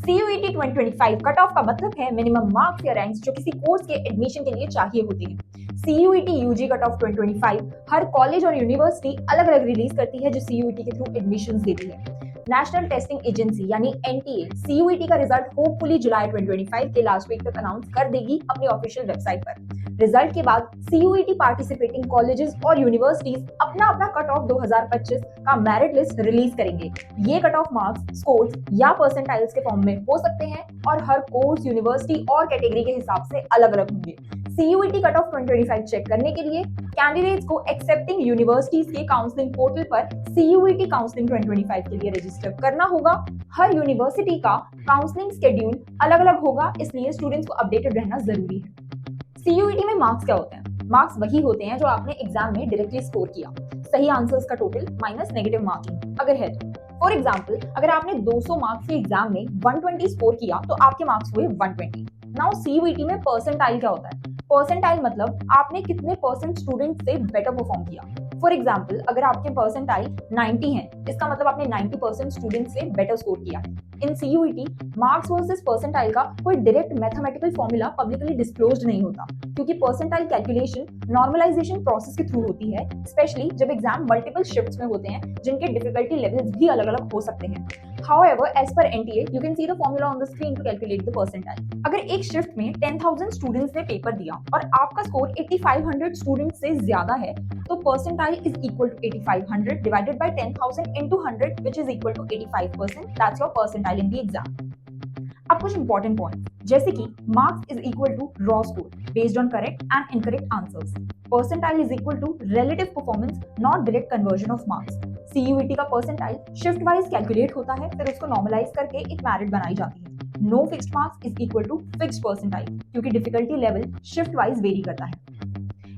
CUET 2025 cut off का मतलब है मिनिमम मार्क्स या रैंक्स जो किसी कोर्स के एडमिशन के लिए चाहिए होते हैं। CUET UG कट ऑफ 2025 हर कॉलेज और यूनिवर्सिटी अलग अलग रिलीज करती है जो CUET के थ्रू एडमिशंस देती है। नेशनल टेस्टिंग एजेंसी यानी NTA CUET का रिजल्ट होपफुली जुलाई 2025 के लास्ट वीक तक अनाउंस कर देगी अपनी ऑफिशियल वेबसाइट पर। रिजल्ट के बाद CUET पार्टिसिपेटिंग कॉलेजेस और यूनिवर्सिटीज अपना अपना कट ऑफ 2025 का मेरिट लिस्ट रिलीज करेंगे। ये कट ऑफ मार्क्स स्कोर्स या परसेंटाइल्स के फॉर्म में हो सकते हैं और हर कोर्स यूनिवर्सिटी और कैटेगरी के हिसाब से अलग अलग होंगे। CUET कट ऑफ 2025 चेक करने के लिए कैंडिडेट्स को एक्सेप्टिंग यूनिवर्सिटीज के काउंसलिंग पोर्टल पर CUET काउंसलिंग 2025 के लिए रजिस्टर करना होगा। हर यूनिवर्सिटी का काउंसलिंग शेड्यूल अलग अलग होगा, इसलिए स्टूडेंट्स को अपडेटेड रहना जरूरी है। CUET में मार्क्स क्या होते हैं? मार्क्स वही होते हैं जो आपने एग्जाम में डायरेक्टली स्कोर किया, सही आंसर्स का टोटल माइनस नेगेटिव मार्किंग अगर है तो। फॉर एग्जाम्पल, अगर आपने 200 मार्क्स के एग्जाम में 120 स्कोर किया तो आपके मार्क्स हुए 120। नाउ CUET में परसेंटाइल क्या होता है? परसेंटाइल मतलब आपने कितने परसेंट स्टूडेंट से बेटर परफॉर्म किया। फॉर एग्जाम्पल, अगर आपके परसेंटाइल 90 है, इसका मतलब आपने 90% स्टूडेंट से बेटर स्कोर किया है। इन CUET मार्क्स वर्सेस परसेंटाइल का कोई direct mathematical formula publicly disclosed नहीं होता, क्योंकि परसेंटाइल कैलकुलेशन नॉर्मलाइजेशन प्रोसेस के थ्रू होती है, स्पेशली जब एग्जाम मल्टीपल शिफ्ट्स में होते हैं जिनके डिफिकल्टी लेवल्स भी अलग अलग हो सकते हैं। However, as per NTA, you can see the formula on the screen to calculate the percentile. अगर एक शिफ्ट में 10,000 स्टूडेंट्स ने पेपर दिया और आपका स्कोर 8500 स्टूडेंट्स से ज्यादा है, तो percentile is equal to 8500 divided by 10,000 into 100 which is equal to 85%. That's your percentile in the exam. अब कुछ इंपॉर्टेंट पॉइंट, जैसे कि marks is equal to raw score based on correct and incorrect answers. Percentile is equal to relative performance, not direct conversion of marks. CUET का percentile shift wise calculate होता है, फिर उसको normalise करके एक merit बनाई जाती है। No fixed marks is equal to fixed percentile, क्योंकि difficulty level shift wise vary करता है।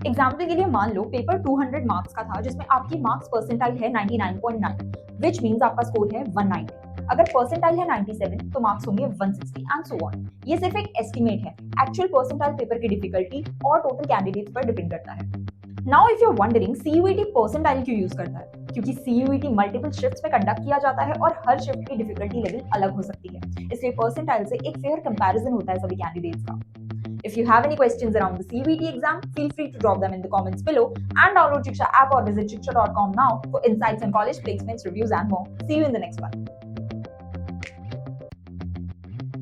एग्जाम्पल के लिए मान लो पेपर 200 मार्क्स का था जिसमें आपकी मार्क्स परसेंटाइल है 99.9, विच मीन्स आपका स्कोर है 190। अगर परसेंटाइल है 97 तो मार्क्स होंगे 160 एंड सो ऑन। ये सिर्फ एक एस्टिमेट है, एक्चुअल परसेंटाइल पेपर की डिफिकल्टी और टोटल कैंडिडेट्स पर डिपेंड करता है। Now if you are wondering CUET percentile क्यों यूज करता है, क्योंकि CUET मल्टीपल शिफ्ट्स में कंडक्ट किया जाता है और हर शिफ्ट की डिफिकल्टी लेवल अलग हो सकती है, इसलिए परसेंटाइल से एक फेयर कंपैरिजन होता है सभी कैंडिडेट्स का। If you have any questions around the CUET exam, feel free to drop them in the comments below and download Shiksha app or visit shiksha.com now for insights on college placements, reviews and more. See you in the next one.